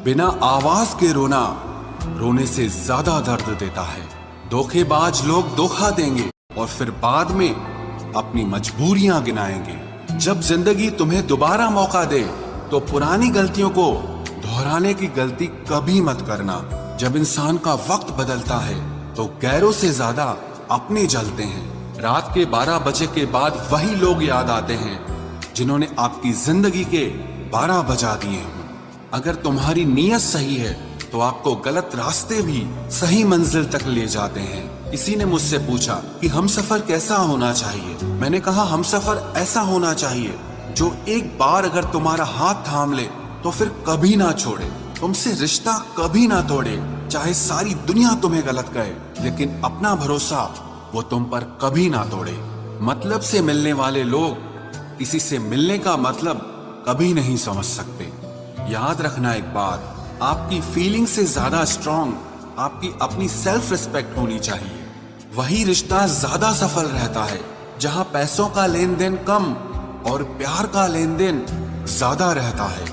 बिना आवाज के रोना रोने से ज्यादा दर्द देता है। धोखेबाज लोग धोखा देंगे और फिर बाद में अपनी मजबूरियां गिनाएंगे। जब जिंदगी तुम्हें दोबारा मौका दे तो पुरानी गलतियों को दोहराने की गलती कभी मत करना। जब इंसान का वक्त बदलता है तो गैरों से ज्यादा अपने जलते हैं। रात के 12 बजे के बाद वही लोग याद आते हैं जिन्होंने आपकी जिंदगी के 12 बजा दिए हों। अगर तुम्हारी नीयत सही है तो आपको गलत रास्ते भी सही मंजिल तक ले जाते हैं। किसी ने मुझसे पूछा कि हमसफर कैसा होना चाहिए। मैंने कहा हमसफर ऐसा होना चाहिए जो एक बार अगर तुम्हारा हाथ थाम ले तो फिर कभी ना छोड़े, तुमसे रिश्ता कभी ना तोड़े। चाहे सारी दुनिया तुम्हें गलत कहे लेकिन अपना भरोसा वो तुम पर कभी ना तोड़े। मतलब से मिलने वाले लोग किसी से मिलने का मतलब कभी नहीं समझ सकते। याद रखना एक बात, आपकी फीलिंग से ज्यादा स्ट्रांग आपकी अपनी सेल्फ रिस्पेक्ट होनी चाहिए। वही रिश्ता ज्यादा सफल रहता है जहां पैसों का लेन देन कम और प्यार का लेन देन ज्यादा रहता है।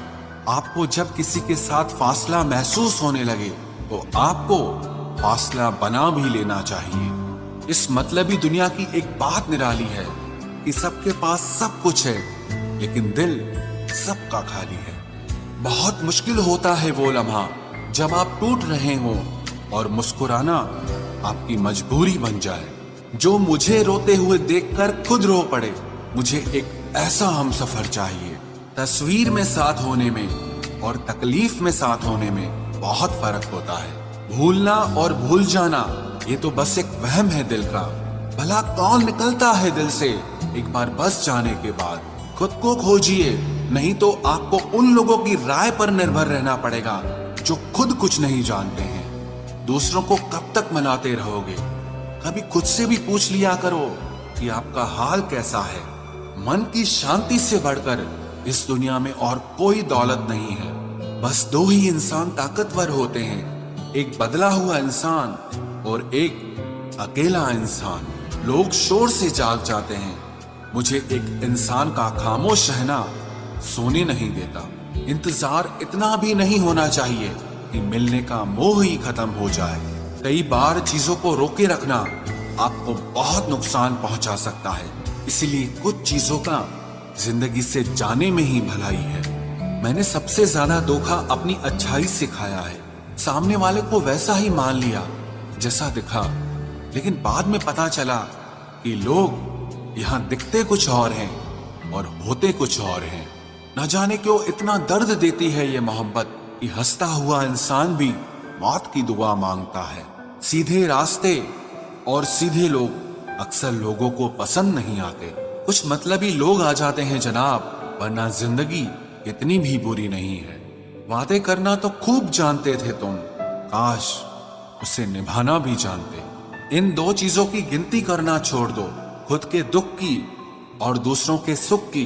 आपको जब किसी के साथ फासला महसूस होने लगे तो आपको फासला बना भी लेना चाहिए। इस मतलबी दुनिया की एक बात निराली है कि सबके पास सब कुछ है लेकिन दिल सबका खाली है। बहुत मुश्किल होता है वो लम्हा जब आप टूट रहे हो और मुस्कुराना आपकी मजबूरी बन जाए। जो मुझे रोते हुए देखकर खुद रो पड़े। मुझे एक ऐसा हमसफर चाहिए। तस्वीर में साथ होने में और तकलीफ में साथ होने में बहुत फर्क होता है। भूलना और भूल जाना ये तो बस एक वहम है दिल का। भला कौन निकलता है दिल से एक बार बस जाने के बाद। खुद को खोजिए, नहीं तो आपको उन लोगों की राय पर निर्भर रहना पड़ेगा जो खुद कुछ नहीं जानते हैं। दूसरों को कब तक मनाते रहोगे? कभी खुद से भी पूछ लिया करो कि आपका हाल कैसा है। मन की शांति से बढ़कर इस दुनिया में और कोई दौलत नहीं है। बस दो ही इंसान ताकतवर होते हैं, एक बदला हुआ इंसान और एक अकेला इंसान। लोग शोर से जाग जाते हैं, मुझे एक इंसान का खामोश रहना सोने नहीं देता। इंतजार इतना भी नहीं होना चाहिए कि मिलने का मोह ही खत्म हो जाए। कई बार चीजों को रोके रखना आपको बहुत नुकसान पहुंचा सकता है। इसलिए कुछ चीजों का जिंदगी से जाने में ही भलाई है। मैंने सबसे ज्यादा धोखा अपनी अच्छाई से खाया है। सामने वाले को वैसा ही मान लिया जैसा दिखा, लेकिन बाद में पता चला कि लोग यहाँ दिखते कुछ और हैं और होते कुछ और हैं। न जाने क्यों इतना दर्द देती है ये मोहब्बत कि हंसता हुआ इंसान भी मौत की दुआ मांगता है। सीधे रास्ते और सीधे लोग अक्सर लोगों को पसंद नहीं आते। कुछ मतलबी लोग आ जाते हैं जनाब, वरना जिंदगी इतनी भी बुरी नहीं है। वादे करना तो खूब जानते थे तुम, काश उसे निभाना भी जानते। इन दो चीजों की गिनती करना छोड़ दो, खुद के दुख की और दूसरों के सुख की,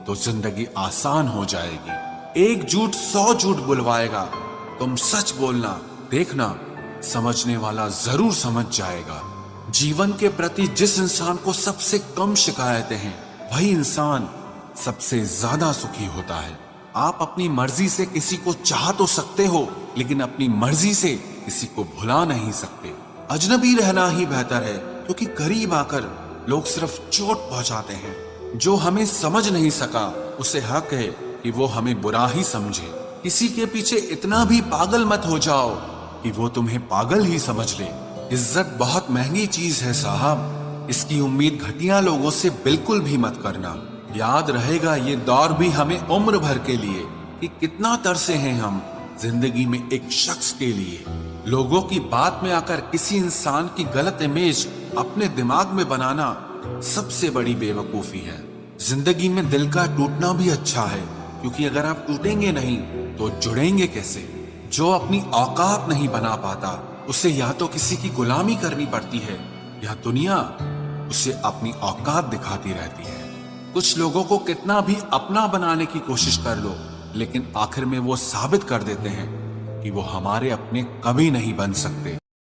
तो जिंदगी आसान हो जाएगी। एक झूठ 100 झूठ बुलवाएगा। तुम सच बोलना, देखना समझने वाला जरूर समझ जाएगा। जीवन के प्रति जिस इंसान को सबसे कम शिकायतें हैं वही इंसान सबसे ज्यादा सुखी होता है। आप अपनी मर्जी से किसी को चाह तो सकते हो लेकिन अपनी मर्जी से किसी को भुला नहीं सकते। अजनबी रहना ही बेहतर है क्योंकि करीब आकर लोग सिर्फ चोट पहुंचाते हैं। जो हमें समझ नहीं सका उसे हक है कि वो हमें बुरा ही समझे। किसी के पीछे इतना भी पागल मत हो जाओ कि वो तुम्हें पागल ही समझ ले। इज्जत बहुत महंगी चीज है साहब, इसकी उम्मीद घटिया लोगों से बिल्कुल भी मत करना। याद रहेगा ये दौर भी हमें उम्र भर के लिए कि कितना तरसे हैं हम जिंदगी में एक शख्स के लिए। लोगों की बात में आकर किसी इंसान की गलत इमेज अपने दिमाग में बनाना सबसे बड़ी बेवकूफी है। जिंदगी में दिल का टूटना भी अच्छा है क्योंकि अगर आप टूटेंगे नहीं तो जुड़ेंगे कैसे। जो अपनी औकात नहीं बना पाता उसे या तो किसी की गुलामी करनी पड़ती है या दुनिया उसे अपनी औकात दिखाती रहती है। कुछ लोगों को कितना भी अपना बनाने की कोशिश कर लो लेकिन आखिर में वो साबित कर देते हैं कि वो हमारे अपने कभी नहीं बन सकते।